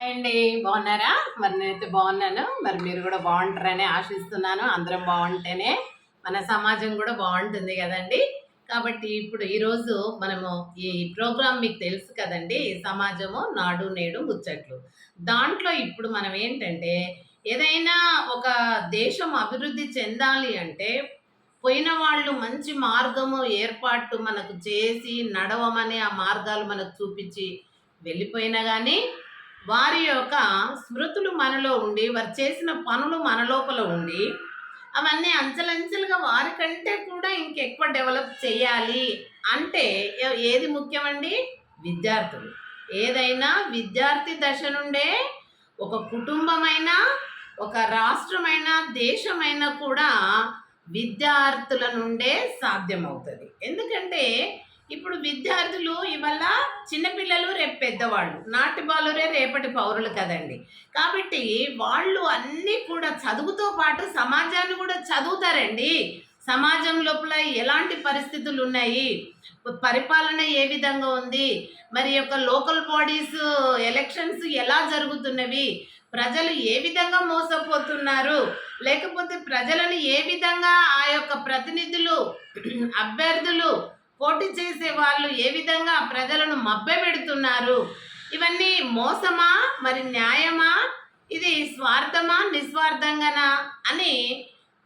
అండి బాగున్నారా? మరి నేనైతే బాగున్నాను. మరి మీరు కూడా బాగుంటారని ఆశిస్తున్నాను. అందరం బాగుంటేనే మన సమాజం కూడా బాగుంటుంది కదండి. కాబట్టి ఇప్పుడు ఈరోజు మనము ఈ ప్రోగ్రాం మీకు తెలుసు కదండి, సమాజము నాడు నేడు ముచ్చట్లు. దాంట్లో ఇప్పుడు మనం ఏంటంటే, ఏదైనా ఒక దేశం అభివృద్ధి చెందాలి అంటే పోయిన వాళ్ళు మంచి మార్గము ఏర్పాటు మనకు చేసి నడవమని ఆ మార్గాలు మనకు చూపించి వెళ్ళిపోయినా కానీ వారి యొక్క స్మృతులు మనలో ఉండి, వారు చేసిన పనులు మన లోపల ఉండి, అవన్నీ అంచెలంచెలుగా వారికంటే కూడా ఇంకెక్కువ డెవలప్ చేయాలి అంటే ఏది ముఖ్యమండి? విద్యార్థులు. ఏదైనా విద్యార్థి దశ నుండే ఒక కుటుంబమైనా, ఒక రాష్ట్రమైనా, దేశమైనా కూడా విద్యార్థుల నుండే సాధ్యమవుతుంది. ఎందుకంటే ఇప్పుడు విద్యార్థులు ఇవాళ చిన్నపిల్లలు రేపు పెద్దవాళ్ళు, నాటి బాలురే రేపటి పౌరులు కదండి. కాబట్టి వాళ్ళు అన్నీ కూడా చదువుతో పాటు సమాజాన్ని కూడా చదువుతారండి. సమాజం లోపల ఎలాంటి పరిస్థితులు ఉన్నాయి, పరిపాలన ఏ విధంగా ఉంది, మరి యొక్క లోకల్ బాడీస్ ఎలక్షన్స్ ఎలా జరుగుతున్నవి, ప్రజలు ఏ విధంగా మోసపోతున్నారు, లేకపోతే ప్రజలను ఏ విధంగా ఆ యొక్క ప్రతినిధులు అభ్యర్థులు పోటీ చేసే వాళ్ళు ఏ విధంగా ప్రజలను మభ్యపెడుతున్నారు, ఇవన్నీ మోసమా మరి న్యాయమా, ఇది స్వార్థమా నిస్వార్థంగానా అని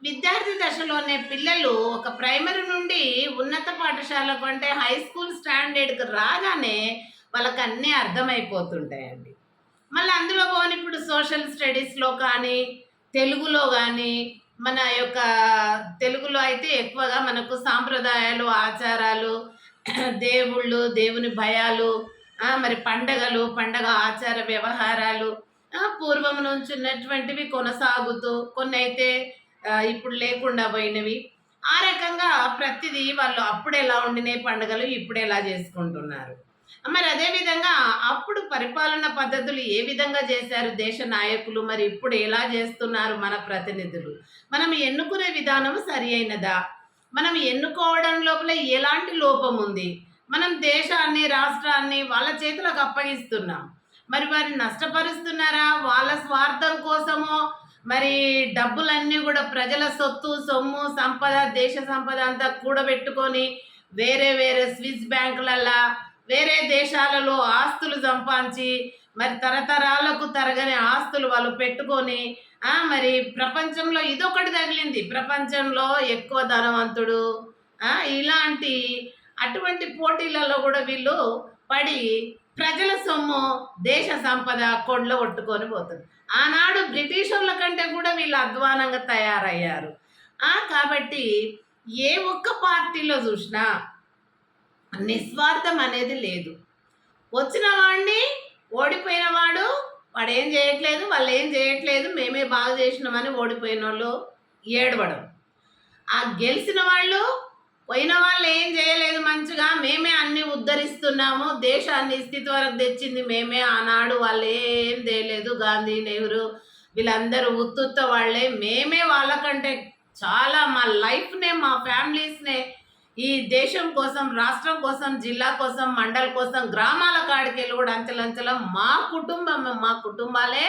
విద్యార్థి దశలోనే పిల్లలు ఒక ప్రైమరీ నుండి ఉన్నత పాఠశాలకు అంటే హై స్కూల్ స్టాండర్డ్కి రాగానే వాళ్ళకి అన్నీ అర్థమైపోతుంటాయండి. మళ్ళీ అందులో పోని ఇప్పుడు సోషల్ స్టడీస్లో కానీ, తెలుగులో కానీ, మన యొక్క తెలుగులో అయితే ఎక్కువగా మనకు సాంప్రదాయాలు, ఆచారాలు, దేవుళ్ళు, దేవుని భయాలు, మరి పండగలు, పండగ ఆచార వ్యవహారాలు పూర్వం నుంచి ఉన్నటువంటివి కొనసాగుతూ, కొన్ని అయితే ఇప్పుడు లేకుండా పోయినవి, ఆ రకంగా ప్రతిదీ వాళ్ళు అప్పుడు ఎలా ఉండినాయి పండుగలు ఇప్పుడు ఎలా చేసుకుంటున్నారు. మరి అదేవిధంగా అప్పుడు పరిపాలన పద్ధతులు ఏ విధంగా చేశారు దేశ నాయకులు, మరి ఇప్పుడు ఎలా చేస్తున్నారు మన ప్రతినిధులు, మనం ఎన్నుకునే విధానం సరి అయినదా, మనం ఎన్నుకోవడం లోపల ఎలాంటి లోపం ఉంది, మనం దేశాన్ని రాష్ట్రాన్ని వాళ్ళ చేతులకు అప్పగిస్తున్నాం, మరి వారిని నష్టపరుస్తున్నారా, వాళ్ళ స్వార్థం కోసమో మరి డబ్బులన్నీ కూడా ప్రజల సొత్తు సొమ్ము సంపద దేశ సంపద అంతా కూడబెట్టుకొని వేరే వేరే స్విస్ బ్యాంకులల్లా వేరే దేశాలలో ఆస్తులు సంపాదించి మరి తరతరాలకు తరగని ఆస్తులు వాళ్ళు పెట్టుకొని మరి ప్రపంచంలో ఇదొకటి తగిలింది, ప్రపంచంలో ఎక్కువ ధనవంతుడు ఇలాంటి అటువంటి పోటీలలో కూడా వీళ్ళు పడి ప్రజల సొమ్ము దేశ సంపద కొండలో కొట్టుకొని పోతుంది. ఆనాడు బ్రిటిష్ వాళ్ళ కంటే కూడా వీళ్ళు అధ్వానంగా తయారయ్యారు. కాబట్టి ఏ ఒక్క పార్టీలో చూసినా నిస్వార్థం అనేది లేదు. వచ్చిన వాడిని ఓడిపోయిన వాడు ఏం చేయట్లేదు, వాళ్ళు ఏం చేయట్లేదు, మేమే బాగా చేసినామని ఓడిపోయిన వాళ్ళు ఏడవడం, ఆ గెలిచిన వాళ్ళు పోయిన వాళ్ళు ఏం చేయలేదు మంచిగా, మేమే అన్ని ఉద్ధరిస్తున్నాము, దేశాన్ని స్థితి వరకు తెచ్చింది మేమే, ఆనాడు వాళ్ళు ఏం చేయలేదు, గాంధీ నెహ్రూ వీళ్ళందరూ ఉత్తుత్త వాళ్ళే, మేమే వాళ్ళకంటే చాలా మా లైఫ్నే మా ఫ్యామిలీస్నే ఈ దేశం కోసం రాష్ట్రం కోసం జిల్లా కోసం మండల్ కోసం గ్రామాల కాడికి వెళ్ళి కూడా అంచెలంచెలం మా కుటుంబాలే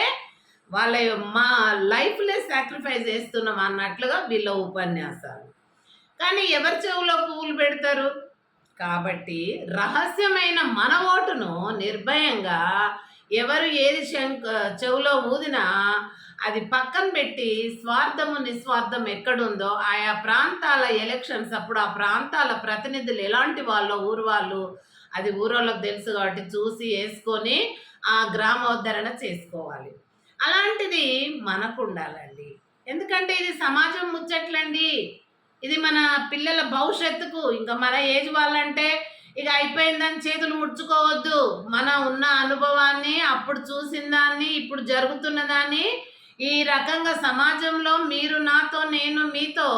వాళ్ళ మా లైఫ్లే సాక్రిఫైస్ చేస్తున్నాం అన్నట్లుగా వీళ్ళ ఉపన్యాసాలు. కానీ ఎవరి చెవులో పువ్వులు పెడతారు? కాబట్టి రహస్యమైన మన ఓటును నిర్భయంగా ఎవరు ఏది చెవులో ఊదినా అది పక్కన పెట్టి స్వార్థము నిస్వార్థం ఎక్కడుందో ఆయా ప్రాంతాల ఎలక్షన్స్ అప్పుడు ఆ ప్రాంతాల ప్రతినిధులు ఎలాంటి వాళ్ళో ఊరు వాళ్ళు అది ఊరోళ్ళకి తెలుసు కాబట్టి చూసి వేసుకొని ఆ గ్రామోద్ధరణ చేసుకోవాలి. అలాంటిది మనకు ఉండాలండి. ఎందుకంటే ఇది సమాజం ముచ్చట్లండి, ఇది మన పిల్లల భవిష్యత్తుకు. ఇంకా మన ఏజ్ వాళ్ళంటే ఇక అయిపోయిందని చేతులు ముడుచుకోవద్దు. మన ఉన్న అనుభవాన్ని అప్పుడు చూసిన దాన్ని ఇప్పుడు జరుగుతున్న దాన్ని ఈ రకంగా సమాజంలో మీరు నాతో నేను మీతో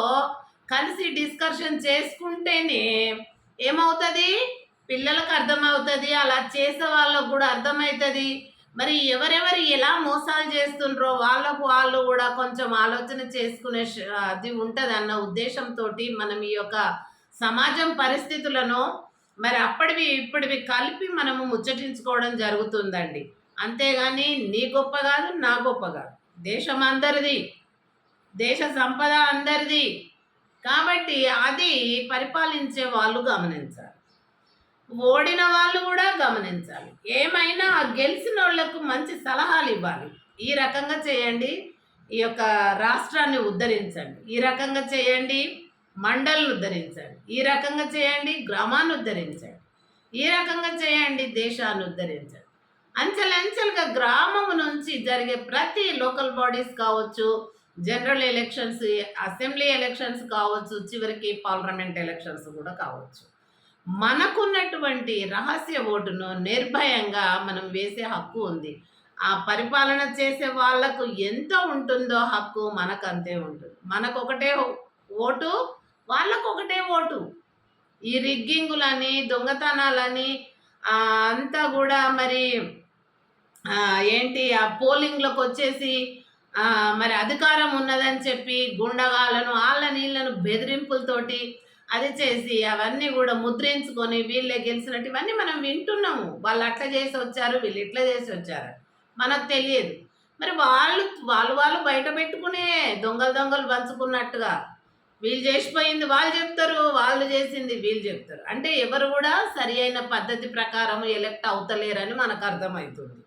కలిసి డిస్కషన్ చేసుకుంటేనే ఏమవుతుంది, పిల్లలకు అర్థమవుతుంది, అలా చేసే వాళ్ళకు కూడా అర్థమవుతుంది. మరి ఎవరెవరు ఎలా మోసాలు చేస్తుండ్రో వాళ్ళకు వాళ్ళు కూడా కొంచెం ఆలోచన చేసుకునే అది ఉంటుంది అన్న ఉద్దేశంతో మనం ఈ యొక్క సమాజం పరిస్థితులను మరి అప్పటివి ఇప్పటివి కలిపి మనము ముచ్చటించుకోవడం జరుగుతుందండి. అంతేగాని నీ గొప్ప కాదు, నా గొప్ప కాదు. దేశం అందరిది, దేశ సంపద అందరిది. కాబట్టి అది పరిపాలించే వాళ్ళు గమనించాలి, ఓడిన వాళ్ళు కూడా గమనించాలి. ఏమైనా గెలిచిన వాళ్లకు మంచి సలహాలు ఇవ్వాలి. ఈ రకంగా చేయండి, ఈ యొక్క రాష్ట్రాన్ని ఉద్ధరించండి, ఈ రకంగా చేయండి, మండలిని ఉద్ధరించండి, ఈ రకంగా చేయండి, గ్రామాన్ని ఉద్ధరించండి, ఈ రకంగా చేయండి, దేశాన్ని ఉద్ధరించండి. అంచెలంచెలుగా గ్రామం నుంచి జరిగే ప్రతి లోకల్ బాడీస్ కావచ్చు, జనరల్ ఎలక్షన్స్, అసెంబ్లీ ఎలక్షన్స్ కావచ్చు, చివరికి పార్లమెంట్ ఎలక్షన్స్ కూడా కావచ్చు, మనకున్నటువంటి రహస్య ఓటును నిర్భయంగా మనం వేసే హక్కు ఉంది. ఆ పరిపాలన చేసే వాళ్లకు ఎంత ఉంటుందో హక్కు మనకు అంతే ఉంటుంది. మనకు ఒకటే ఓటు, వాళ్ళకు ఒకటే ఓటు. ఈ రిగ్గింగులని, దొంగతనాలని అంతా కూడా మరి ఏంటి ఆ పోలింగ్లోకి వచ్చేసి మరి అధికారం ఉన్నదని చెప్పి గుండగాలను వాళ్ళ నీళ్ళను బెదిరింపులతోటి అది చేసి అవన్నీ కూడా ముద్రించుకొని వీళ్ళే గెలిచినట్టు ఇవన్నీ మనం వింటున్నాము. వాళ్ళు అట్లా చేసి వచ్చారు, వీళ్ళు ఇట్లా చేసి వచ్చారు, మనకు తెలియదు. మరి వాళ్ళు బయట పెట్టుకునే దొంగలు పంచుకున్నట్టుగా వీళ్ళు చేసిపోయింది వాళ్ళు చెప్తారు, వాళ్ళు చేసింది వీళ్ళు చెప్తారు. అంటే ఎవరు కూడా సరి అయిన పద్ధతి ప్రకారం ఎలక్ట్ అవుతలేరని మనకు అర్థమవుతుంది.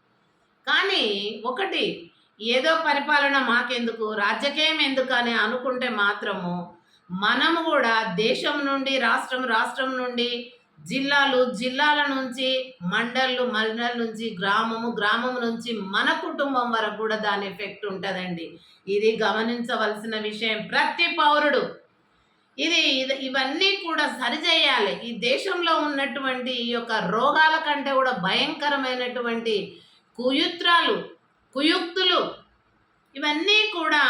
కానీ ఒకటి, ఏదో పరిపాలన మాకెందుకు, రాజకీయం ఎందుకు అని అనుకుంటే మాత్రము మనము కూడా దేశం నుండి రాష్ట్రం నుండి జిల్లాల నుంచి మండల నుంచి గ్రామం నుంచి మన కుటుంబం వరకు కూడా దాని ఎఫెక్ట్ ఉంటుందండి. ఇది గమనించవలసిన విషయం ప్రతి పౌరుడు. ఇవన్నీ కూడా సరిచేయాలి. ఈ దేశంలో ఉన్నటువంటి ఈ యొక్క రోగాల కంటే కూడా భయంకరమైనటువంటి కుయుక్తులు ఇవన్నీ కూడా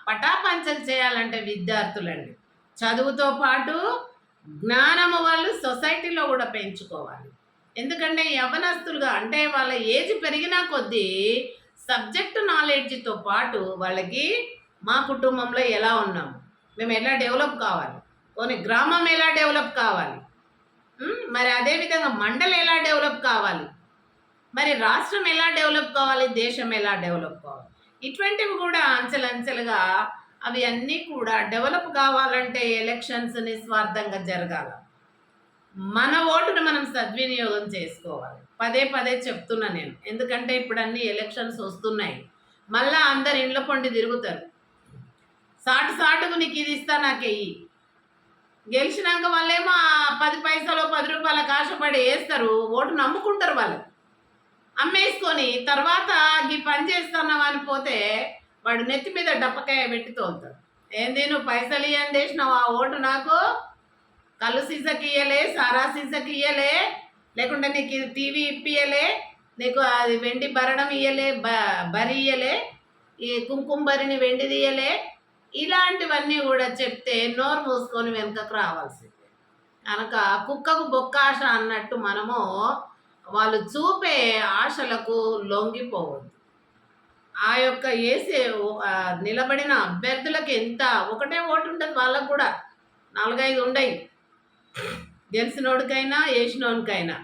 పటాపంచలు చేయాలంటే విద్యార్థులండి, చదువుతో పాటు జ్ఞానము వాళ్ళు సొసైటీలో కూడా పెంచుకోవాలి. ఎందుకంటే యవ్వనస్తులుగా అంటే వాళ్ళ ఏజ్ పెరిగినా కొద్దీ సబ్జెక్టు నాలెడ్జ్తో పాటు వాళ్ళకి మా కుటుంబంలో ఎలా ఉన్నాము, మేము ఎలా డెవలప్ కావాలి, కొన్ని గ్రామం ఎలా డెవలప్ కావాలి, మరి అదేవిధంగా మండలం ఎలా డెవలప్ కావాలి, మరి రాష్ట్రం ఎలా డెవలప్ కావాలి, దేశం ఎలా డెవలప్ కావాలి, ఇటువంటివి కూడా అంచెలంచెలుగా అవి అన్నీ కూడా డెవలప్ కావాలంటే ఎలక్షన్స్ నిస్వార్థంగా జరగాల. మన ఓటును మనం సద్వినియోగం చేసుకోవాలి. పదే చెప్తున్నా నేను, ఎందుకంటే ఇప్పుడు అన్ని ఎలక్షన్స్ వస్తున్నాయి. మళ్ళా అందరు ఇండ్ల పొండి తిరుగుతారు, సాటుకు నీకు ఇది ఇస్తా నాకెయ్యి, గెలిచినాక వాళ్ళేమో 10 పైసలు 10 రూపాయలకు ఆశపడి వేస్తారు, ఓటు నమ్ముకుంటారు. వాళ్ళు అమ్మేసుకొని తర్వాత ఈ పని చేస్తున్నావు అని పోతే వాడు నెత్తి మీద డప్పకాయ పెట్టి తోలుతాడు. ఏంది నువ్వు పైసలు ఇయ్యని చేసినావు, ఆ ఓటు నాకు కళ్ళు సీసకి ఇయ్యలే, సారా సీసకి ఇయ్యలే, లేకుంటే నీకు టీవీ ఇప్పియలే, నీకు అది వెండి భరణం ఇయ్యలే, బరి ఇయ్యలే, ఈ కుంకుమ బరిని వెండి తీయలే, ఇలాంటివన్నీ కూడా చెప్తే నోరు మూసుకొని వెనుకకు రావాల్సిందే. కనుక కుక్కకు బొక్క ఆశ అన్నట్టు మనము వాళ్ళు చూపే ఆశలకు లొంగిపోవద్దు. ఆ యొక్క వేసే నిలబడిన అభ్యర్థులకు ఎంత ఒకటే ఓటు ఉంటుంది, వాళ్ళకు కూడా 4-5 ఉండయి, గెలిచినోడికైనా వేసినోడికైనా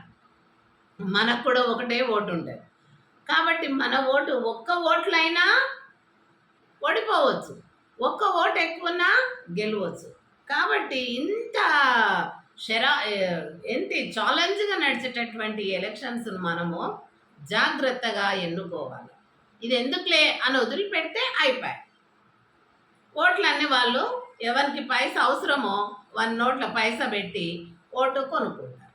మనకు కూడా ఒకటే ఓటు ఉంటుంది. కాబట్టి మన ఓటు ఒక్క ఓట్లైనా ఓడిపోవచ్చు, ఒక్క ఓటు ఎక్కువన్నా గెలవచ్చు. కాబట్టి ఇంత ఛాలెంజ్గా నడిచేటటువంటి ఎలక్షన్స్ మనము జాగ్రత్తగా ఎన్నుకోవాలి. ఇది ఎందుకులే అని వదిలిపెడితే అయిపోయి ఓట్లన్నీ వాళ్ళు ఎవరికి పైసా అవసరమో 1 నోట్ల పైసా పెట్టి ఓటు కొనుక్కుంటారు,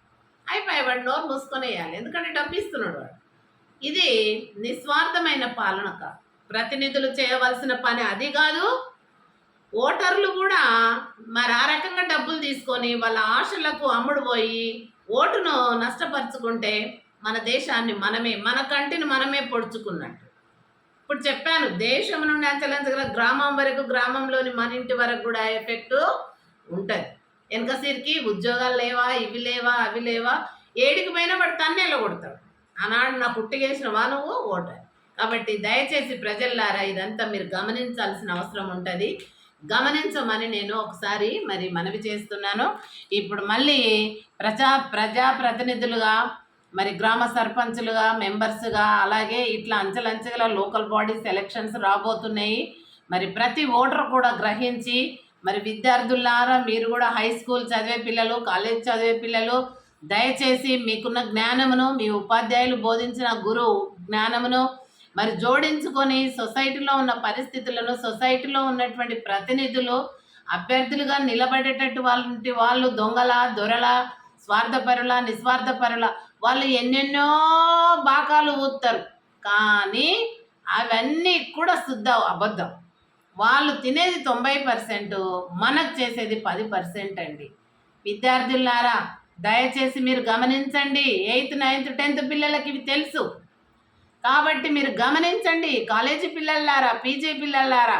అయిపోయి వాడు నోరు మూసుకొని వేయాలి, ఎందుకంటే డబ్బు ఇస్తున్నాడు వాడు. ఇది నిస్వార్థమైన పాలన కాదు. ప్రతినిధులు చేయవలసిన పని అది కాదు. ఓటర్లు కూడా మరి ఆ రకంగా డబ్బులు తీసుకొని వాళ్ళ ఆశలకు అమ్ముడు పోయి ఓటును నష్టపరుచుకుంటే మన దేశాన్ని మన కంటిని మనమే పొడుచుకున్నట్టు. ఇప్పుడు చెప్పాను, దేశం నుండి అంచెలంచెల గ్రామం వరకు, గ్రామంలోని మన ఇంటి వరకు కూడా ఎఫెక్ట్ ఉంటుంది. వెనకసిరికి ఉద్యోగాలు లేవా, ఇవి లేవా, అవి లేవా, ఏడికి పోయినా వాడు తన్నేలో కొడతాడు. ఆనాడు నా పుట్టిగేసినవా నువ్వు ఓటర్. కాబట్టి దయచేసి ప్రజల్లారా ఇదంతా మీరు గమనించాల్సిన అవసరం ఉంటుంది. గమనించమని నేను ఒకసారి మరి మనవి చేస్తున్నాను. ఇప్పుడు మళ్ళీ ప్రజాప్రతినిధులుగా మరి గ్రామ సర్పంచులుగా, మెంబర్స్గా, అలాగే ఇట్లా అంచెలంచెలుగా లోకల్ బాడీ సెలక్షన్స్ రాబోతున్నాయి. మరి ప్రతి ఓటర్ కూడా గ్రహించి, మరి విద్యార్థులారా మీరు కూడా హై స్కూల్ చదివే పిల్లలు, కాలేజ్ చదివే పిల్లలు దయచేసి మీకున్న జ్ఞానమును, మీ ఉపాధ్యాయులు బోధించిన గురువు జ్ఞానమును మరి జోడించుకొని సొసైటీలో ఉన్న పరిస్థితులను, సొసైటీలో ఉన్నటువంటి ప్రతినిధులు అభ్యర్థులుగా నిలబడేటట్టు వాళ్ళు దొంగల, దొరల, స్వార్థపరుల, నిస్వార్థపరుల వాళ్ళు ఎన్నెన్నో బాకాలు ఊస్తారు. కానీ అవన్నీ కూడా శుద్ధ అబద్ధం. వాళ్ళు తినేది 90%, మనకు చేసేది 10% అండి. విద్యార్థులారా దయచేసి మీరు గమనించండి. 8th, 9th, 10th పిల్లలకి ఇవి తెలుసు కాబట్టి మీరు గమనించండి. కాలేజీ పిల్లలారా, పీజీ పిల్లలారా,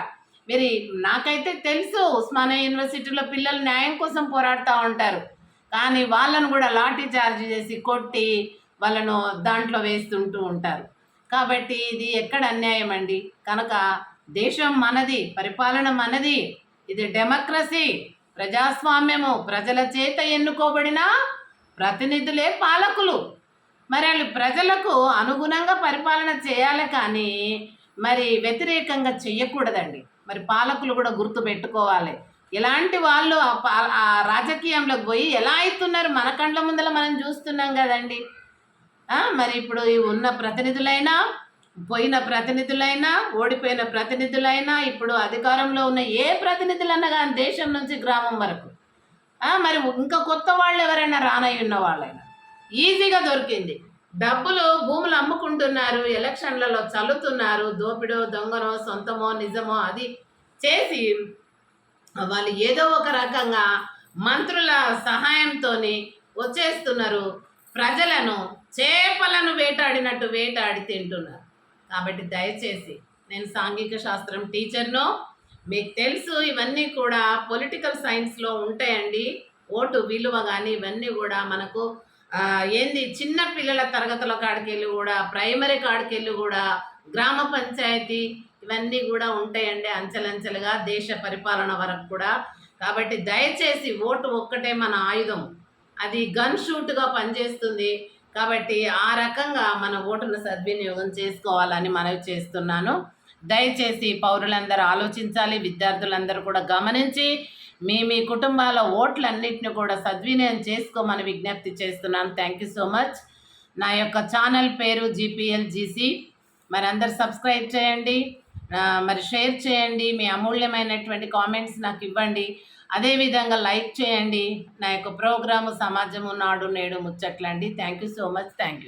మీరు నాకైతే తెలుసు ఉస్మానియా యూనివర్సిటీలో పిల్లలు న్యాయం కోసం పోరాడుతూ ఉంటారు. కానీ వాళ్ళను కూడా లాఠీ చార్జ్ చేసి కొట్టి వాళ్ళను దాంట్లో వేస్తుంటూ ఉంటారు. కాబట్టి ఇది ఎక్కడ అన్యాయం అండి? కనుక దేశం మనది, పరిపాలన మనది, ఇది డెమోక్రసీ, ప్రజాస్వామ్యము, ప్రజల చేత ఎన్నుకోబడిన ప్రతినిధులే పాలకులు. మరి వాళ్ళు ప్రజలకు అనుగుణంగా పరిపాలన చేయాలి కానీ మరి వ్యతిరేకంగా చెయ్యకూడదండి. మరి పాలకులు కూడా గుర్తు పెట్టుకోవాలి. ఇలాంటి వాళ్ళు ఆ రాజకీయంలోకి పోయి ఎలా అవుతున్నారు మన కండ్ల ముందర మనం చూస్తున్నాం కదండి. మరి ఇప్పుడు ఉన్న ప్రతినిధులైనా, పోయిన ప్రతినిధులైనా, ఓడిపోయిన ప్రతినిధులైనా, ఇప్పుడు అధికారంలో ఉన్న ఏ ప్రతినిధులన్నా కానీ దేశం నుంచి గ్రామం వరకు మరి ఇంకా కొత్త వాళ్ళు ఎవరైనా రానయ్యి ఉన్న వాళ్ళైనా ఈజీగా దొరికింది. డబ్బులు, భూములు అమ్ముకుంటున్నారు, ఎలక్షన్లలో చల్లుతున్నారు. దోపిడో, దొంగనో, సొంతమో, నిజమో అది చేసి వాళ్ళు ఏదో ఒక రకంగా మంత్రుల సహాయంతో వచ్చేస్తున్నారు. ప్రజలను చేపలను వేటాడినట్టు వేటాడి తింటున్నారు. కాబట్టి దయచేసి, నేను సాంఘిక శాస్త్రం టీచర్ను, మీకు తెలుసు ఇవన్నీ కూడా పొలిటికల్ సైన్స్లో ఉంటాయండి. ఓటు విలువ కానీ ఇవన్నీ కూడా మనకు ఏంది చిన్న పిల్లల తరగతుల కాడికెళ్ళి కూడా, ప్రైమరీ కాడికెళ్ళి కూడా, గ్రామ పంచాయతీ ఇవన్నీ కూడా ఉంటాయండి అంచెలంచెలుగా దేశ పరిపాలన వరకు కూడా. కాబట్టి దయచేసి ఓటు ఒక్కటే మన ఆయుధం, అది గన్ షూట్గా పనిచేస్తుంది. కాబట్టి ఆ రకంగా మన ఓటును సద్వినియోగం చేసుకోవాలని మనవి చేస్తున్నాను. దయచేసి పౌరులందరూ ఆలోచించాలి, విద్యార్థులందరూ కూడా గమనించి మీ కుటుంబాల ఓట్లన్నింటినీ కూడా సద్వినియోగం చేసుకోమని విజ్ఞప్తి చేస్తున్నాను. Thank you so much. నా యొక్క ఛానల్ పేరు GPLGC. మరి అందరు సబ్స్క్రైబ్ చేయండి, మరి షేర్ చేయండి, మీ అమూల్యమైనటువంటి కామెంట్స్ నాకు ఇవ్వండి. అదేవిధంగా లైక్ చేయండి. నా యొక్క ప్రోగ్రాము సమాజము నాడు నేడు ముచ్చట్లండి. Thank you so much. Thank you.